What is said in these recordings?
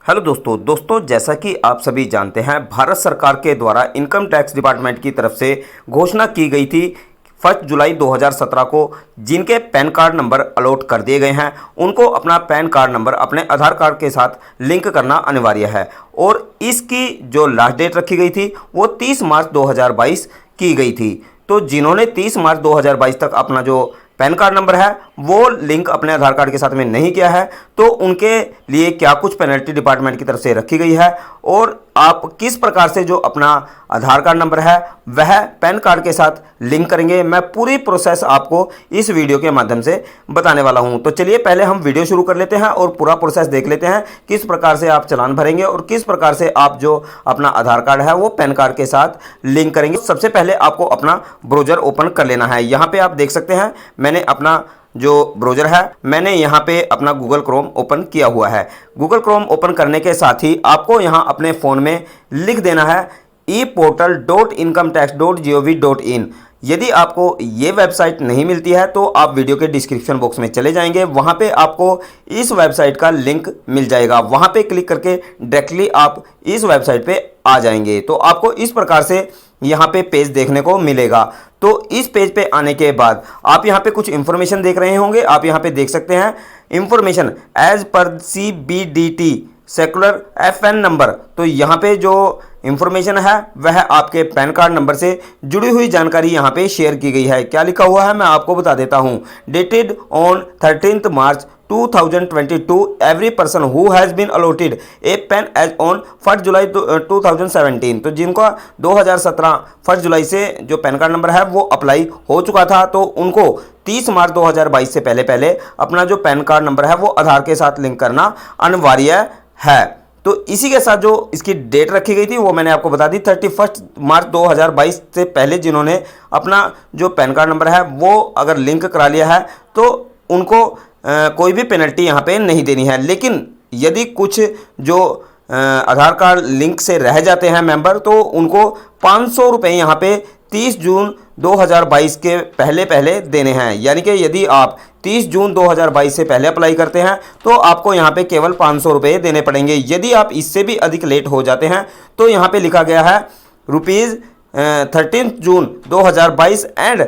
Hello दोस्तों जैसा कि आप सभी जानते हैं, भारत सरकार के द्वारा इनकम टैक्स डिपार्टमेंट की तरफ से घोषणा की गई थी 1 जुलाई 2017 को। जिनके पैन कार्ड नंबर अलॉट कर दिए गए हैं उनको अपना पैन कार्ड नंबर अपने आधार कार्ड के साथ लिंक करना अनिवार्य है और इसकी जो लास्ट डेट रखी गई थी वो 30 मार्च 2022 की गई थी। तो जिन्होंने 30 मार्च 2022 तक अपना जो पैन कार्ड नंबर है वो लिंक अपने आधार कार्ड के साथ में नहीं किया है तो उनके लिए क्या कुछ पेनल्टी डिपार्टमेंट की तरफ से रखी गई है और आप किस प्रकार से जो अपना आधार कार्ड नंबर है वह पैन कार्ड के साथ लिंक करेंगे, मैं पूरी प्रोसेस आपको इस वीडियो के माध्यम से बताने वाला हूं। तो चलिए पहले हम वीडियो शुरू कर लेते हैं और पूरा प्रोसेस देख लेते हैं किस प्रकार से आप चालान भरेंगे और किस प्रकार से आप जो अपना आधार कार्ड है वो पैन कार्ड के साथ लिंक करेंगे। सबसे पहले आपको अपना ब्राउज़र ओपन कर लेना है। यहाँ पे आप देख सकते हैं मैंने अपना जो ब्राउज़र है मैंने यहाँ पे अपना गूगल क्रोम ओपन किया हुआ है। गूगल क्रोम ओपन करने के साथ ही आपको यहाँ अपने फ़ोन में लिख देना है eportal.incometax.gov.in। यदि आपको ये वेबसाइट नहीं मिलती है तो आप वीडियो के डिस्क्रिप्शन बॉक्स में चले जाएंगे, वहाँ पे आपको इस वेबसाइट का लिंक मिल जाएगा। वहाँ पे क्लिक करके डायरेक्टली आप इस वेबसाइट पे आ जाएंगे। तो आपको इस प्रकार से यहाँ पे पेज देखने को मिलेगा। तो इस पेज पे आने के बाद आप यहाँ पे कुछ इन्फॉर्मेशन देख रहे होंगे। आप यहाँ पे देख सकते हैं इन्फॉर्मेशन एज पर CBDT सेकुलर FN नंबर। तो यहाँ पे जो इन्फॉर्मेशन है वह आपके पैन कार्ड नंबर से जुड़ी हुई जानकारी यहाँ पे शेयर की गई है। क्या लिखा हुआ है मैं आपको बता देता हूँ। Dated on 13 March 2022 every person who has been allotted a PAN as on 1 July 2017। तो जिनका 2017 1 जुलाई से जो पैन कार्ड नंबर है वो अप्लाई हो चुका था तो उनको 30 मार्च 2022 से पहले अपना जो पैन कार्ड नंबर है वो आधार के साथ लिंक करना अनिवार्य है। तो इसी के साथ जो इसकी डेट रखी गई थी वो मैंने आपको बता दी 31 मार्च 2022 से पहले जिन्होंने अपना जो पैन कार्ड नंबर है वो अगर लिंक करा लिया है तो उनको कोई भी पेनल्टी यहाँ पे नहीं देनी है। लेकिन यदि कुछ जो आधार कार्ड लिंक से रह जाते हैं मेंबर तो उनको 500 रुपये यहाँ पे 30 जून 2022 के पहले देने हैं। यानी कि यदि आप 30 जून 2022 से पहले अप्लाई करते हैं तो आपको यहाँ पे केवल 500 रुपये देने पड़ेंगे। यदि आप इससे भी अधिक लेट हो जाते हैं तो यहाँ पे लिखा गया है ₹13 June 2022 and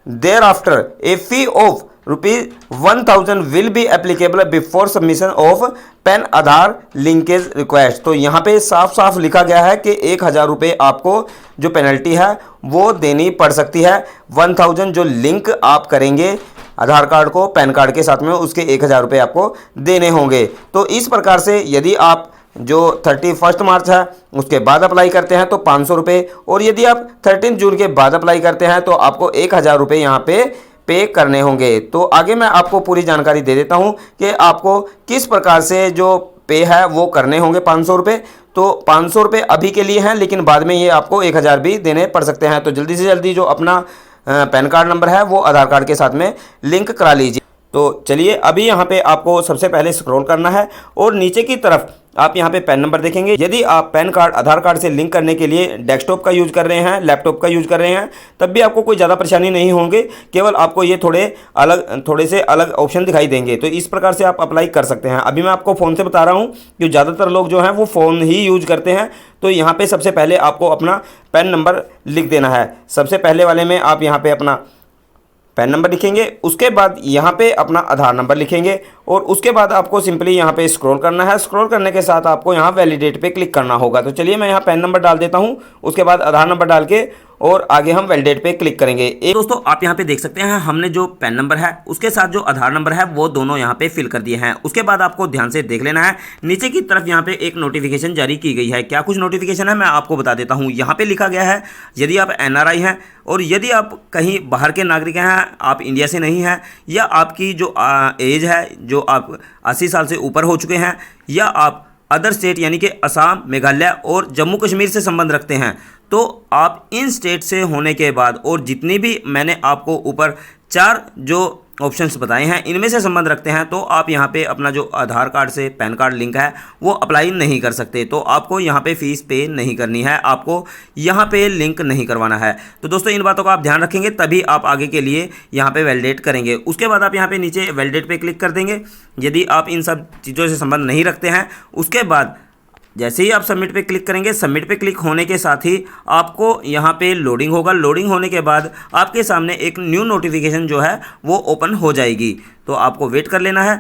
thereafter a fee of ₹1000 will be applicable before submission of PAN Aadhaar linkage request. तो यहाँ पे साफ साफ लिखा गया है कि 1000 रुपये आपको जो पेनल्टी है वो देनी पड़ सकती है। 1000 जो लिंक आप करेंगे आधार कार्ड को पैन कार्ड के साथ में उसके 1000 रुपये आपको देने होंगे। तो इस प्रकार से यदि आप जो 31 मार्च है उसके बाद अप्लाई करते हैं तो 500 रुपये और यदि आप 13 जून के बाद अप्लाई करते हैं तो आपको 1000 रुपये यहाँ पे पे करने होंगे। तो आगे मैं आपको पूरी जानकारी दे देता हूँ कि आपको किस प्रकार से जो पे है वो करने होंगे 500 रुपये। तो 500 रुपये अभी के लिए हैं लेकिन बाद में ये आपको 1000 भी देने पड़ सकते हैं। तो जल्दी से जल्दी जो अपना पैन कार्ड नंबर है वो आधार कार्ड के साथ में लिंक करा लीजिए। तो चलिए अभी यहाँ पे आपको सबसे पहले स्क्रॉल करना है और नीचे की तरफ आप यहाँ पे पैन नंबर देखेंगे। यदि आप पैन कार्ड आधार कार्ड से लिंक करने के लिए डेस्कटॉप का यूज़ कर रहे हैं, लैपटॉप का यूज़ कर रहे हैं तब भी आपको कोई ज़्यादा परेशानी नहीं होंगे, केवल आपको ये थोड़े से अलग ऑप्शन दिखाई देंगे। तो इस प्रकार से आप अप्लाई कर सकते हैं। अभी मैं आपको फ़ोन से बता रहा हूँ कि ज़्यादातर लोग जो हैं वो फ़ोन ही यूज़ करते हैं। तो यहाँ पर सबसे पहले आपको अपना पैन नंबर लिख देना है। सबसे पहले वाले में आप यहाँ पर अपना पैन नंबर लिखेंगे, उसके बाद यहाँ पे अपना आधार नंबर लिखेंगे और उसके बाद आपको सिंपली यहाँ पे स्क्रॉल करना है। स्क्रॉल करने के साथ आपको यहाँ वैलिडेट पे क्लिक करना होगा। तो चलिए मैं यहाँ पैन नंबर डाल देता हूँ, उसके बाद आधार नंबर डाल के और आगे हम वैलिडेट पे क्लिक करेंगे। दोस्तों आप यहाँ पे देख सकते हैं हमने जो पैन नंबर है उसके साथ जो आधार नंबर है वो दोनों यहाँ पे फिल कर दिए हैं। उसके बाद आपको ध्यान से देख लेना है नीचे की तरफ यहाँ पे एक नोटिफिकेशन जारी की गई है। क्या कुछ नोटिफिकेशन है मैं आपको बता देता हूँ। यहाँ पे लिखा गया है यदि आप NRI हैं और यदि आप कहीं बाहर के नागरिक हैं, आप इंडिया से नहीं हैं या आपकी जो एज है जो आप 80 साल से ऊपर हो चुके हैं या आप अदर स्टेट यानी कि असम, मेघालय और जम्मू कश्मीर से संबंध रखते हैं तो आप इन स्टेट से होने के बाद और जितनी भी मैंने आपको ऊपर 4 जो ऑप्शंस बताए हैं इनमें से संबंध रखते हैं तो आप यहाँ पे अपना जो आधार कार्ड से पैन कार्ड लिंक है वो अप्लाई नहीं कर सकते। तो आपको यहाँ पे फीस पे नहीं करनी है, आपको यहाँ पे लिंक नहीं करवाना है। तो दोस्तों इन बातों का आप ध्यान रखेंगे तभी आप आगे के लिए यहाँ पे वैलिडेट करेंगे। उसके बाद आप यहाँ पे नीचे वैलिडेट पे क्लिक कर देंगे। यदि आप इन सब चीज़ों से संबंध नहीं रखते हैं, उसके बाद जैसे ही आप सबमिट पे क्लिक करेंगे, सबमिट पे क्लिक होने के साथ ही आपको यहाँ पे लोडिंग होगा। लोडिंग होने के बाद आपके सामने एक न्यू नोटिफिकेशन जो है वो ओपन हो जाएगी। तो आपको वेट कर लेना है।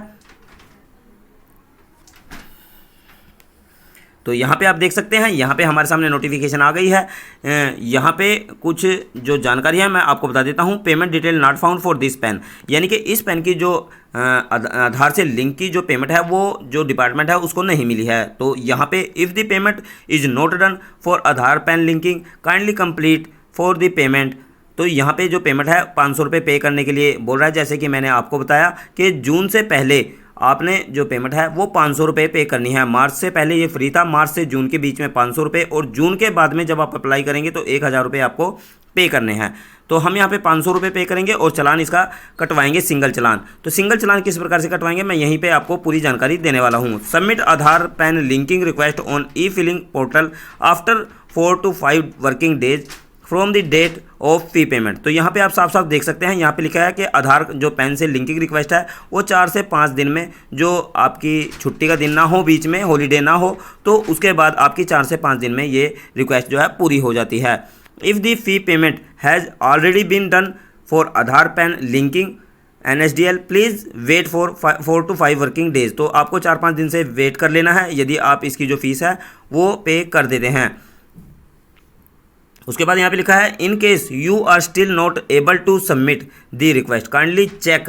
तो यहाँ पे आप देख सकते हैं, यहाँ पे हमारे सामने नोटिफिकेशन आ गई है। यहाँ पे कुछ जो जानकारी है मैं आपको बता देता हूँ। Payment detail not found for this PAN, यानी कि इस पेन की जो आधार से लिंक की जो पेमेंट है वो जो डिपार्टमेंट है उसको नहीं मिली है। तो यहाँ पे if the payment is not done for Aadhaar PAN linking kindly complete for the payment. तो यहाँ पे जो पेमेंट है 500 रुपये पे करने के लिए बोल रहा है। जैसे कि मैंने आपको बताया कि जून से पहले आपने जो पेमेंट है वो 500 रुपये पे करनी है। मार्च से पहले ये फ्री था, मार्च से जून के बीच में 500 रुपये, और जून के बाद में जब आप अप्लाई करेंगे तो 1000 रुपये आपको पे करने हैं। तो हम यहाँ पे 500 रुपये पे करेंगे और चलान इसका कटवाएंगे, सिंगल चलान। तो सिंगल चलान किस प्रकार से कटवाएंगे मैं यहीं पे आपको पूरी जानकारी देने वाला हूँ। Submit Aadhaar PAN linking request on e filing portal after 4 to 5 working days from the date of fee payment. तो यहाँ पे आप साफ साफ देख सकते हैं, यहाँ पे लिखा है कि आधार जो पैन से लिंकिंग रिक्वेस्ट है वो 4 से 5 दिन में, जो आपकी छुट्टी का दिन ना हो, बीच में हॉलीडे ना हो, तो उसके बाद आपकी 4 से 5 दिन में ये रिक्वेस्ट जो है पूरी हो जाती है। If the fee payment has already been done for Aadhaar PAN linking NSDL please wait for 4 to 5 working days. तो आपको 4-5 दिन से वेट कर लेना है यदि आप इसकी जो फीस है वो पे कर देते हैं। उसके बाद यहाँ पे लिखा है in case you are still not able to submit the request kindly check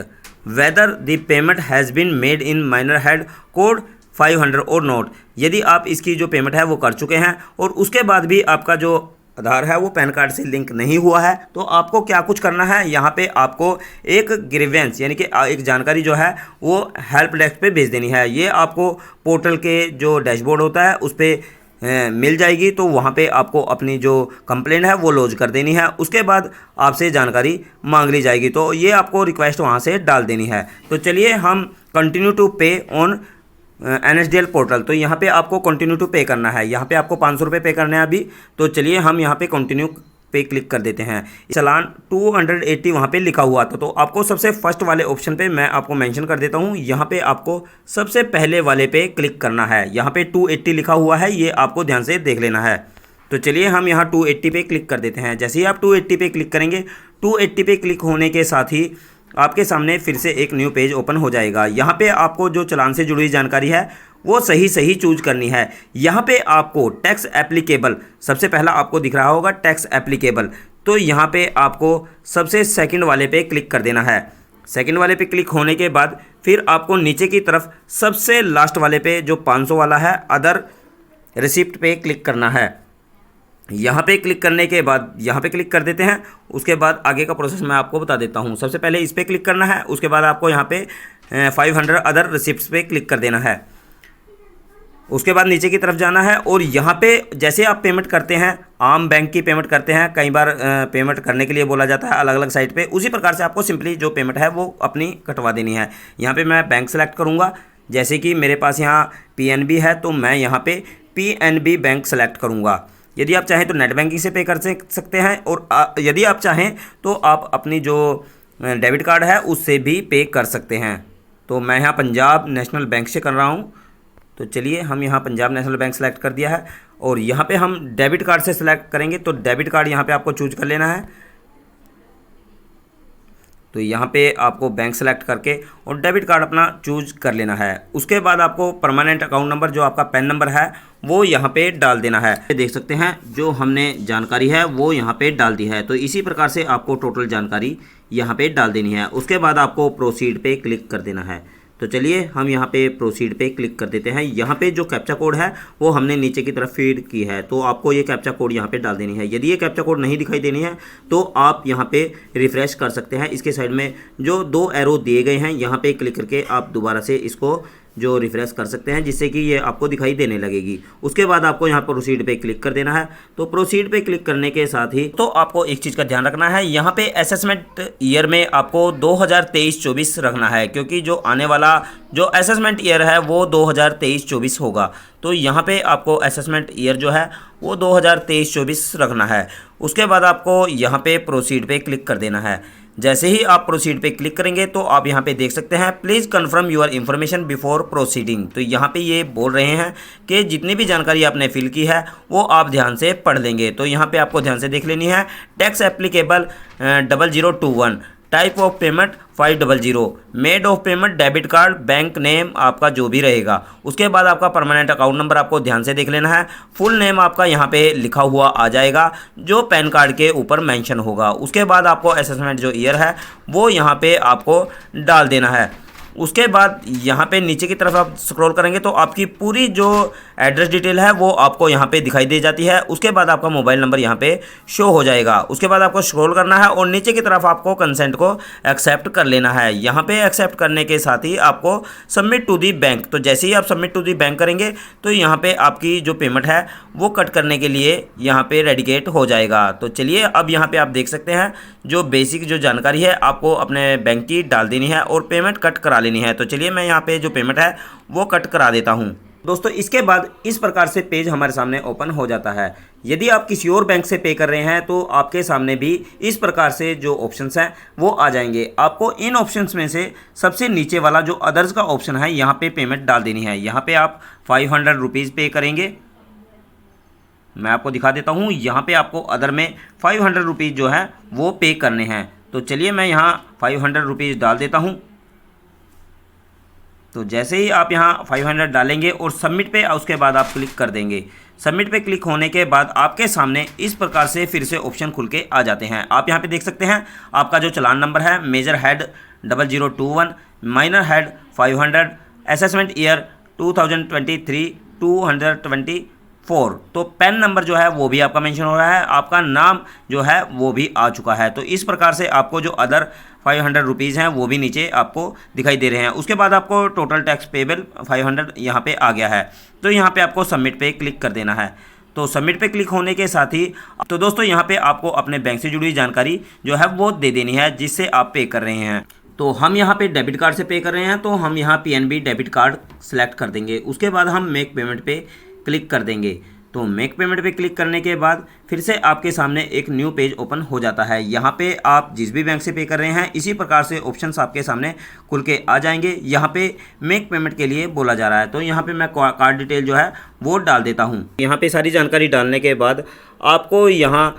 whether the payment has been made in minor head code 500 और नोट। यदि आप इसकी जो पेमेंट है वो कर चुके हैं और उसके बाद भी आपका जो आधार है वो पैन कार्ड से लिंक नहीं हुआ है, तो आपको क्या कुछ करना है, यहाँ पे आपको एक ग्रीवेंस यानी कि एक जानकारी जो है वो हेल्प डेस्क पे भेज देनी है। ये आपको पोर्टल के जो डैशबोर्ड होता है उस पर मिल जाएगी। तो वहाँ पे आपको अपनी जो कंप्लेंट है वो लॉन्च कर देनी है। उसके बाद आपसे जानकारी मांग ली जाएगी, तो ये आपको रिक्वेस्ट वहाँ से डाल देनी है। तो चलिए हम कंटिन्यू टू पे ऑन NSDL पोर्टल, तो यहाँ पे आपको कंटिन्यू टू पे करना है। यहाँ पे आपको 500 रुपये पे करने हैं अभी। तो चलिए हम यहाँ पे कंटिन्यू पे क्लिक कर देते हैं। चालान 280 वहाँ पे लिखा हुआ था, तो आपको सबसे फर्स्ट वाले ऑप्शन पे मैं आपको मेंशन कर देता हूँ। यहाँ पे आपको सबसे पहले वाले पे क्लिक करना है। यहाँ पे 280 लिखा हुआ है, ये आपको ध्यान से देख लेना है। तो चलिए हम यहाँ 280 पे क्लिक कर देते हैं। जैसे ही आप 280 पे क्लिक करेंगे, 280 पे क्लिक होने के साथ ही आपके सामने फिर से एक न्यू पेज ओपन हो जाएगा। यहाँ पे आपको जो चालान से जुड़ी जानकारी है वो सही चूज करनी है। यहाँ पे आपको टैक्स एप्लीकेबल सबसे पहला आपको दिख रहा होगा, टैक्स एप्लीकेबल। तो यहाँ पे आपको सबसे सेकंड वाले पे क्लिक कर देना है। सेकंड वाले पे क्लिक होने के बाद फिर आपको नीचे की तरफ सबसे लास्ट वाले पे जो 500 वाला है अदर रिसिप्ट पे क्लिक करना है। यहाँ पे क्लिक करने के बाद यहाँ पे क्लिक कर देते हैं। उसके बाद आगे का प्रोसेस मैं आपको बता देता हूँ। सबसे पहले इस पर क्लिक करना है, उसके बाद आपको यहाँ पे 500 अदर रिसिप्ट्स पे क्लिक कर देना है। उसके बाद नीचे की तरफ जाना है और यहाँ पे जैसे आप पेमेंट करते हैं, आम बैंक की पेमेंट करते हैं, कई बार पेमेंट करने के लिए बोला जाता है अलग अलग साइट पे, उसी प्रकार से आपको सिंपली जो पेमेंट है वो अपनी कटवा देनी है। यहाँ पे मैं बैंक सेलेक्ट करूँगा। जैसे कि मेरे पास यहाँ PNB है तो मैं यहाँ पे PNB बैंक सेलेक्ट करूँगा। यदि आप चाहें तो नेट बैंकिंग से पे कर सकते हैं, और यदि आप चाहें तो आप अपनी जो डेबिट कार्ड है उससे भी पे कर सकते हैं। तो मैं यहाँ पंजाब नेशनल बैंक से कर रहा हूँ। तो चलिए हम यहाँ पंजाब नेशनल बैंक सेलेक्ट कर दिया है और यहाँ पे हम डेबिट कार्ड से सिलेक्ट करेंगे। तो डेबिट कार्ड यहाँ पे आपको चूज कर लेना है। तो यहाँ पे आपको बैंक सेलेक्ट करके और डेबिट कार्ड अपना चूज कर लेना है। उसके बाद आपको परमानेंट अकाउंट नंबर जो आपका पैन नंबर है वो यहाँ पे डाल देना है। देख सकते हैं जो हमने जानकारी है वो यहाँ पे डाल दी है। तो इसी प्रकार से आपको टोटल जानकारी यहाँ पे डाल देनी है। उसके बाद आपको प्रोसीड पे क्लिक कर देना है। तो चलिए हम यहाँ पे प्रोसीड पे क्लिक कर देते हैं। यहाँ पे जो कैप्चा कोड है वो हमने नीचे की तरफ फीड की है, तो आपको ये कैप्चा कोड यहाँ पे डाल देनी है। यदि ये कैप्चा कोड नहीं दिखाई देनी है तो आप यहाँ पे रिफ्रेश कर सकते हैं। इसके साइड में जो 2 एरो दिए गए हैं यहाँ पे क्लिक करके आप दोबारा से इसको जो रिफ्रेश कर सकते हैं, जिससे कि ये आपको दिखाई देने लगेगी। उसके बाद आपको यहाँ पर प्रोसीड पे क्लिक कर देना है। तो प्रोसीड पे क्लिक करने के साथ ही तो आपको एक चीज़ का ध्यान रखना है, यहाँ पे असेसमेंट ईयर में आपको 2023-24 रखना है, क्योंकि जो आने वाला जो असेसमेंट ईयर है वो 2023-24 होगा। तो यहाँ पे आपको असेसमेंट ईयर जो है वो 2023-24 रखना है। उसके बाद आपको यहाँ पे प्रोसीड पे क्लिक कर देना है। जैसे ही आप प्रोसीड पे क्लिक करेंगे तो आप यहाँ पे देख सकते हैं, please confirm your information before proceeding. तो यहाँ पे ये बोल रहे हैं कि जितनी भी जानकारी आपने फिल की है वो आप ध्यान से पढ़ लेंगे। तो यहाँ पे आपको ध्यान से देख लेनी है। Tax applicable 0021, type of payment 500, made of payment debit card, bank name आपका जो भी रहेगा। उसके बाद आपका परमानेंट अकाउंट नंबर आपको ध्यान से देख लेना है। फुल नेम आपका यहाँ पे लिखा हुआ आ जाएगा जो पैन कार्ड के ऊपर मेंशन होगा। उसके बाद आपको असेसमेंट जो ईयर है वो यहाँ पे आपको डाल देना है। उसके बाद यहाँ पे नीचे की तरफ आप स्क्रॉल करेंगे तो आपकी पूरी जो एड्रेस डिटेल है वो आपको यहाँ पे दिखाई दे जाती है। उसके बाद आपका मोबाइल नंबर यहाँ पे शो हो जाएगा। उसके बाद आपको स्क्रॉल करना है और नीचे की तरफ आपको कंसेंट को एक्सेप्ट कर लेना है। यहाँ पे एक्सेप्ट करने के साथ ही आपको सबमिट टू दी बैंक, तो जैसे ही आप सबमिट टू दी बैंक करेंगे तो यहाँ पे आपकी जो पेमेंट है वो कट करने के लिए यहाँ पे रेडिकेट हो जाएगा। तो चलिए अब यहाँ पे आप देख सकते हैं जो बेसिक जो जानकारी है आपको अपने बैंक की डाल देनी है और पेमेंट कट करा लेनी है। तो चलिए मैं यहाँ पे जो पेमेंट है वो कट करा देता हूँ। दोस्तों इसके बाद इस प्रकार से पेज हमारे सामने ओपन हो जाता है। यदि आप किसी और बैंक से पे कर रहे हैं तो आपके सामने भी इस प्रकार से जो ऑप्शंस हैं वो आ जाएंगे। आपको इन ऑप्शंस में से सबसे नीचे वाला जो अदर्स का ऑप्शन है यहाँ पे पेमेंट डाल देनी है। यहाँ पे आप 500 रुपीज़ पे करेंगे। मैं आपको दिखा देता हूँ, यहाँ पे आपको अदर में 500 रुपीज़ जो है वो पे करने हैं। तो चलिए मैं यहाँ 500 रुपीज़ डाल देता हूँ। तो जैसे ही आप यहाँ 500 डालेंगे और सबमिट पे उसके बाद आप क्लिक कर देंगे। सबमिट पे क्लिक होने के बाद आपके सामने इस प्रकार से फिर से ऑप्शन खुल के आ जाते हैं। आप यहाँ पे देख सकते हैं आपका जो चालान नंबर है major head 0021, minor head 500, assessment year 2023 224। तो पैन नंबर जो है वो भी आपका मेंशन हो रहा है, आपका नाम जो है वो भी आ चुका है। तो इस प्रकार से आपको जो अदर 500 रुपीज़ हैं वो भी नीचे आपको दिखाई दे रहे हैं। उसके बाद आपको टोटल टैक्स पेबल 500 यहाँ पे आ गया है। तो यहाँ पे आपको सबमिट पे क्लिक कर देना है। तो सबमिट पे क्लिक होने के साथ ही तो दोस्तों यहाँ पे आपको अपने बैंक से जुड़ी हुई जानकारी जो है वो दे देनी है जिससे आप पे कर रहे हैं। तो हम यहाँ पे डेबिट कार्ड से पे कर रहे हैं तो हम यहाँ PNB डेबिट कार्ड सेलेक्ट कर देंगे। उसके बाद हम मेक पेमेंट पे क्लिक कर देंगे। तो मेक पेमेंट पे क्लिक करने के बाद फिर से आपके सामने एक न्यू पेज ओपन हो जाता है। यहाँ पे आप जिस भी बैंक से पे कर रहे हैं इसी प्रकार से ऑप्शंस आपके सामने खुल के आ जाएंगे। यहाँ पे मेक पेमेंट के लिए बोला जा रहा है तो यहाँ पे मैं कार्ड डिटेल जो है वो डाल देता हूँ। यहाँ पे सारी जानकारी डालने के बाद आपको यहाँ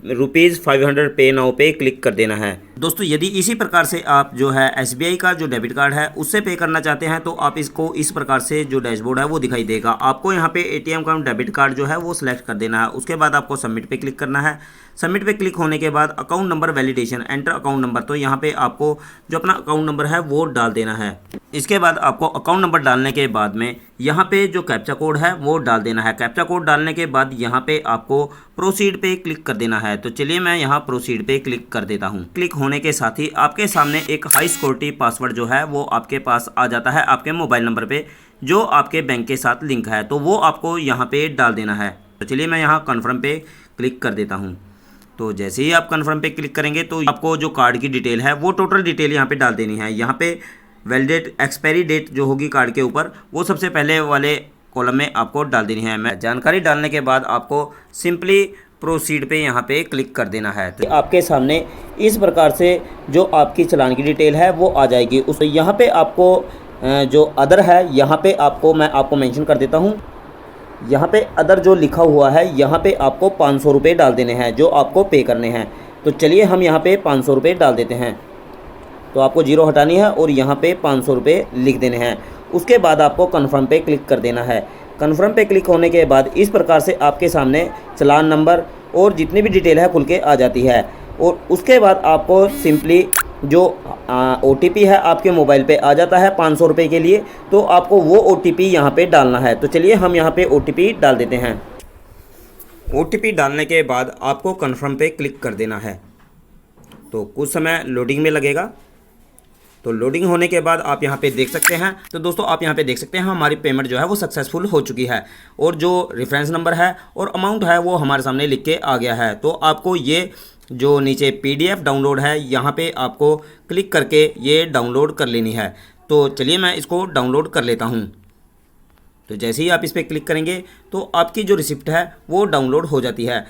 ₹500 पे नाउ पे क्लिक कर देना है। दोस्तों यदि इसी प्रकार से आप जो है SBI का जो डेबिट कार्ड है उससे पे करना चाहते हैं तो आप इसको इस प्रकार से जो डैशबोर्ड है वो दिखाई देगा। आपको यहाँ पे ATM का डेबिट कार्ड जो है वो सिलेक्ट कर देना है। उसके बाद आपको सबमिट पे क्लिक करना है। सबमिट पे क्लिक होने के बाद account number validation, enter account number, तो यहाँ पे आपको जो अपना अकाउंट नंबर है वो डाल देना है। इसके बाद आपको अकाउंट नंबर डालने के बाद में यहाँ पे जो कैप्चा कोड है वो डाल देना है। कैप्चा कोड डालने के बाद यहाँ पे आपको प्रोसीड पे क्लिक कर देना है। तो चलिए मैं यहाँ प्रोसीड पे क्लिक कर देता हूँ। क्लिक होने के साथ ही आपके सामने एक हाई सिक्योरिटी पासवर्ड जो है वो आपके पास आ जाता है आपके मोबाइल नंबर पे जो आपके बैंक के साथ लिंक है, तो वो आपको यहाँ पे डाल देना है। तो चलिए मैं यहाँ कन्फर्म पे क्लिक कर देता हूँ। तो जैसे ही आप कन्फर्म पे क्लिक करेंगे तो आपको जो कार्ड की डिटेल है वो टोटल डिटेल यहाँ पे डाल देनी है। यहाँ पे वैलिडेट एक्सपायरी डेट जो होगी कार्ड के ऊपर वो सबसे पहले वाले कॉलम में आपको डाल देनी है। मैं जानकारी डालने के बाद आपको सिंपली प्रोसीड पे यहाँ पे क्लिक कर देना है। तो आपके सामने इस प्रकार से जो आपकी चालान की डिटेल है वो आ जाएगी। उस यहाँ पे आपको जो अदर है यहाँ पे मैं आपको मेंशन कर देता हूँ। यहाँ पे अदर जो लिखा हुआ है यहाँ पे आपको 500 रुपये डाल देने हैं जो आपको पे करने हैं। तो चलिए हम यहाँ पे 500 रुपये डाल देते हैं। तो आपको जीरो हटानी है और यहाँ पे 500 रुपये लिख देने हैं। उसके बाद आपको कन्फर्म पे क्लिक कर देना है। कन्फर्म पे क्लिक होने के बाद इस प्रकार से आपके सामने चालान नंबर और जितनी भी डिटेल है खुल के आ जाती है। और उसके बाद आपको सिंपली जो OTP है आपके मोबाइल पे आ जाता है 500 रुपये के लिए, तो आपको वो OTP यहाँ पे डालना है। तो चलिए हम यहाँ पे OTP डाल देते हैं। OTP डालने के बाद आपको कन्फर्म पे क्लिक कर देना है। तो कुछ समय लोडिंग में लगेगा। तो लोडिंग होने के बाद आप यहाँ पे देख सकते हैं। तो दोस्तों आप यहाँ पे देख सकते हैं हमारी पेमेंट जो है वो सक्सेसफुल हो चुकी है और जो रेफरेंस नंबर है और अमाउंट है वो हमारे सामने लिख के आ गया है। तो आपको ये जो नीचे PDF डाउनलोड है यहाँ पे आपको क्लिक करके ये डाउनलोड कर लेनी है। तो चलिए मैं इसको डाउनलोड कर लेता हूँ। तो जैसे ही आप इस पर क्लिक करेंगे तो आपकी जो रिसिप्ट है वो डाउनलोड हो जाती है।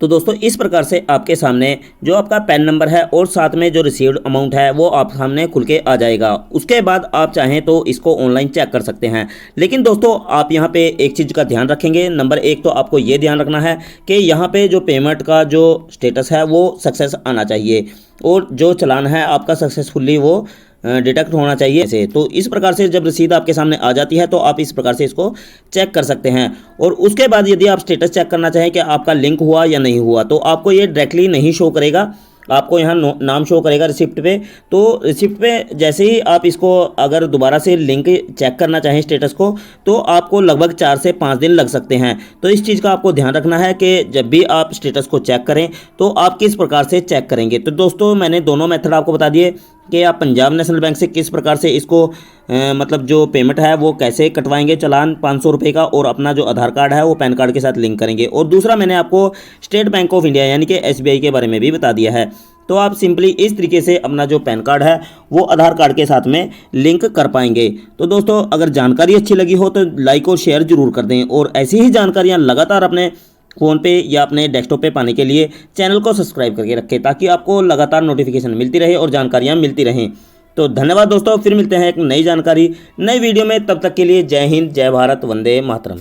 तो दोस्तों इस प्रकार से आपके सामने जो आपका पैन नंबर है और साथ में जो रिसीव्ड अमाउंट है वो आप सामने खुल के आ जाएगा। उसके बाद आप चाहें तो इसको ऑनलाइन चेक कर सकते हैं। लेकिन दोस्तों आप यहाँ पे एक चीज़ का ध्यान रखेंगे। नंबर 1 तो आपको ये ध्यान रखना है कि यहाँ पे जो पेमेंट का जो स्टेटस है वो सक्सेस आना चाहिए और जो चालान है आपका सक्सेसफुली वो डिटेक्ट होना चाहिए ऐसे। तो इस प्रकार से जब रसीद आपके सामने आ जाती है तो आप इस प्रकार से इसको चेक कर सकते हैं। और उसके बाद यदि आप स्टेटस चेक करना चाहें कि आपका लिंक हुआ या नहीं हुआ तो आपको ये डायरेक्टली नहीं शो करेगा, आपको यहाँ नाम शो करेगा रिसिप्ट पे। तो रिसिप्ट पे जैसे ही आप इसको अगर दोबारा से लिंक चेक करना चाहें स्टेटस को तो आपको लगभग 4 से 5 दिन लग सकते हैं। तो इस चीज़ का आपको ध्यान रखना है कि जब भी आप स्टेटस को चेक करें तो आप किस प्रकार से चेक करेंगे। तो दोस्तों मैंने दोनों मेथड आपको बता दिए कि आप पंजाब नेशनल बैंक से किस प्रकार से इसको मतलब जो पेमेंट है वो कैसे कटवाएंगे चालान 500 रुपये का और अपना जो आधार कार्ड है वो पैन कार्ड के साथ लिंक करेंगे। और दूसरा मैंने आपको स्टेट बैंक ऑफ इंडिया यानी कि SBI के बारे में भी बता दिया है। तो आप सिंपली इस तरीके से अपना जो पैन कार्ड है वो आधार कार्ड के साथ में लिंक कर पाएंगे। तो दोस्तों अगर जानकारी अच्छी लगी हो तो लाइक और शेयर जरूर कर दें और ऐसी ही जानकारियाँ लगातार अपने फ़ोन पे या अपने डेस्कटॉप पे पाने के लिए चैनल को सब्सक्राइब करके रखें ताकि आपको लगातार नोटिफिकेशन मिलती रहे और जानकारियाँ मिलती रहें। तो धन्यवाद दोस्तों, फिर मिलते हैं एक नई जानकारी नई वीडियो में। तब तक के लिए जय हिंद, जय भारत, वंदे मातरम।